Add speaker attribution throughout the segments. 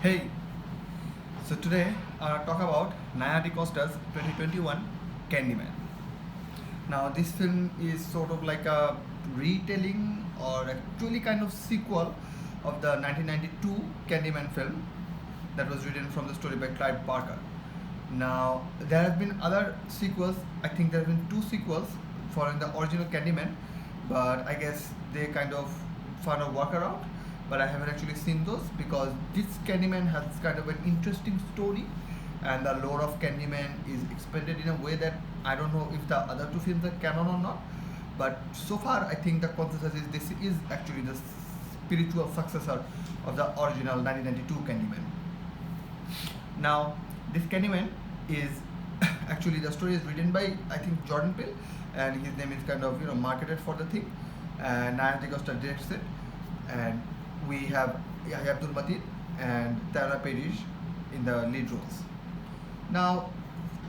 Speaker 1: Hey, so today I talk about DaCosta's 2021 Candyman. Now this film is sort of like a retelling or actually kind of sequel of the 1992 Candyman film that was written from the story by Clive Barker. Now there have been other sequels. I think there have been two sequels following the original Candyman, but I guess they kind of found a workaround. But I haven't actually seen those because this Candyman has kind of an interesting story, and the lore of Candyman is expanded in a way that I don't know if the other two films are canon or not. But so far, I think the consensus is this is actually the spiritual successor of the original 1992 Candyman. Now, this Candyman is actually the story is written by I think Jordan Peele, and his name is kind of marketed for the thing, and Naya DaCosta directs it, and we have Yahya Abdul Mateen and Tara Parish in the lead roles. Now,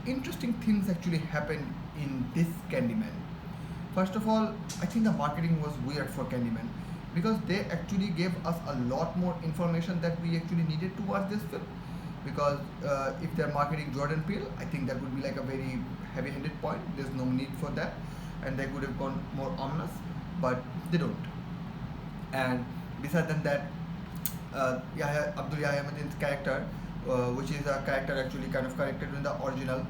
Speaker 1: interesting things actually happen in this Candyman. First of all, I think the marketing was weird for Candyman because they actually gave us a lot more information that we actually needed to watch this film. Because if they're marketing Jordan Peele, I think that would be like a very heavy-handed point. There's no need for that, and they could have gone more ominous, but they don't. And besides than that, Yahya Mateen's character, which is a character actually kind of character in the original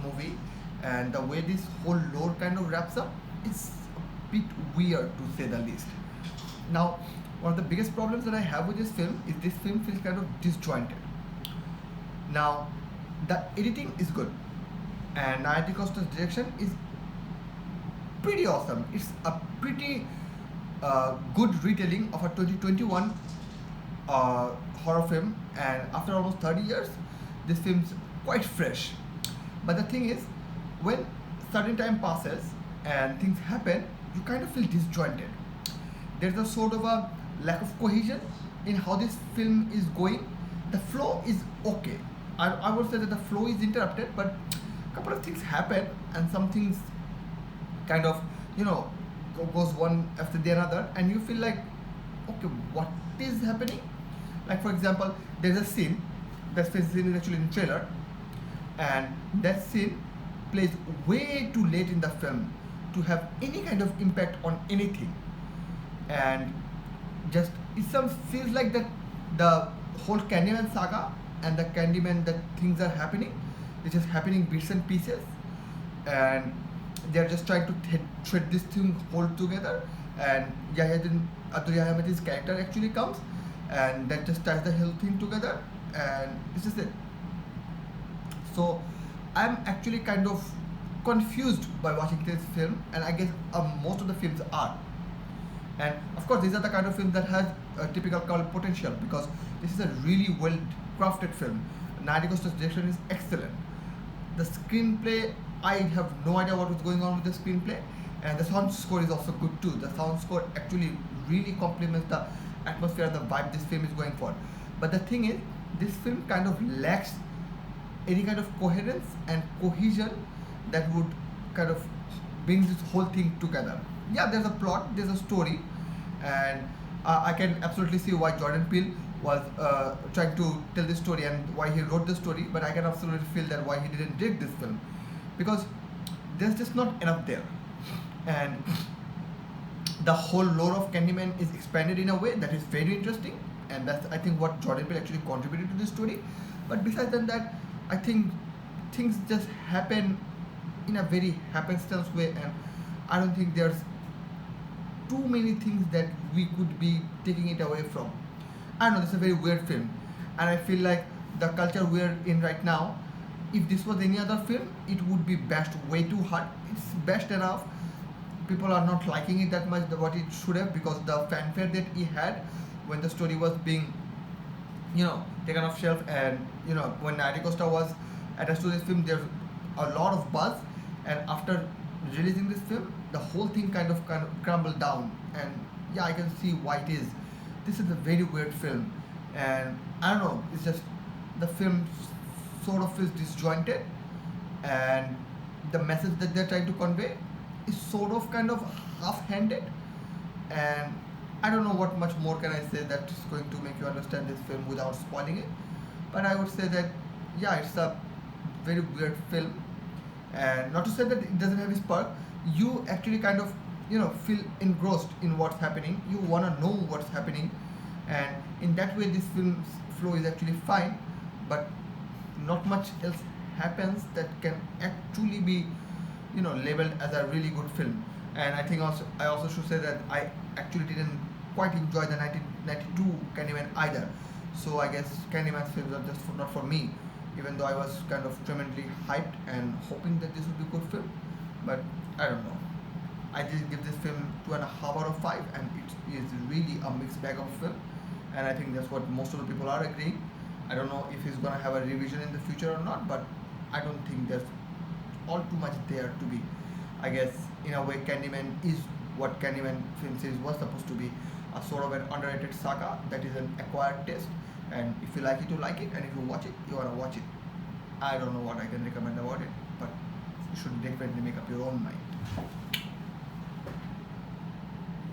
Speaker 1: movie, and the way this whole lore kind of wraps up, it's a bit weird to say the least. Now, one of the biggest problems that I have with this film is this film feels kind of disjointed. Now, the editing is good, and Naya DaCosta's direction is pretty awesome. It's a pretty good retelling of a 2021 horror film, and after almost 30 years, this film's quite fresh. But the thing is, when certain time passes and things happen, you kind of feel disjointed. There's a sort of a lack of cohesion in how this film is going. The flow is okay. I would say that the flow is interrupted, but a couple of things happen, and some things kind of goes one after the another, and you feel like, okay, what is happening? Like for example, there's a scene. That scene is actually in the trailer, and that scene plays way too late in the film to have any kind of impact on anything, and just it some feels like that the whole Candyman saga and the Candyman that things are happening, it's just happening bits and pieces, and they're just trying to thread this thing whole together, and Abdul Yahya Mateen's character actually comes, and that just ties the whole thing together, and it's just it. So I'm actually kind of confused by watching this film, and I guess most of the films are. And of course, these are the kind of films that has a typical cult potential because this is a really well crafted film. Naya DaCosta's direction is excellent. The screenplay, I have no idea what was going on with the screenplay, and the sound score is also good too. The sound score actually really complements the atmosphere and the vibe this film is going for. But the thing is, this film kind of lacks any kind of coherence and cohesion that would kind of bring this whole thing together. Yeah, there's a plot, there's a story, and I can absolutely see why Jordan Peele was trying to tell this story and why he wrote the story, but I can absolutely feel that why he didn't direct this film, because there's just not enough there, and the whole lore of Candyman is expanded in a way that is very interesting, and that's I think what Jordan Peele actually contributed to this story. But besides than that, I think things just happen in a very happenstance way, and I don't think there's too many things that we could be taking it away from. I don't know, this is a very weird film, and I feel like the culture we're in right now, if this was any other film, it would be bashed way too hard. It's bashed enough. People are not liking it that much what it should have, because the fanfare that he had when the story was being, taken off shelf, and when Naya DaCosta was attached to this film, there's a lot of buzz, and after releasing this film, the whole thing kind of crumbled down, and yeah, I can see why it is. This is a very weird film, and I don't know, it's just the film sort of feels disjointed, and the message that they're trying to convey is sort of kind of half-handed, and I don't know what much more can I say that is going to make you understand this film without spoiling it. But I would say that yeah, it's a very weird film, and not to say that it doesn't have its perk. You actually kind of feel engrossed in what's happening. You wanna know what's happening, and in that way, this film's flow is actually fine. But not much else happens that can actually be labeled as a really good film. And I also should say that I actually didn't quite enjoy the 1992 Candyman either. So I guess Candyman's films are just not for me, even though I was kind of tremendously hyped and hoping that this would be a good film. But I don't know. I did give this film 2.5 out of 5, and it is really a mixed bag of film. And I think that's what most of the people are agreeing. I don't know if he's gonna have a revision in the future or not, but I don't think there's all too much there to be. I guess in a way, Candyman is what Candyman film series was supposed to be, a sort of an underrated saga that is an acquired taste. And if you like it, you like it, and if you watch it, you wanna watch it. I don't know what I can recommend about it, but you should definitely make up your own mind.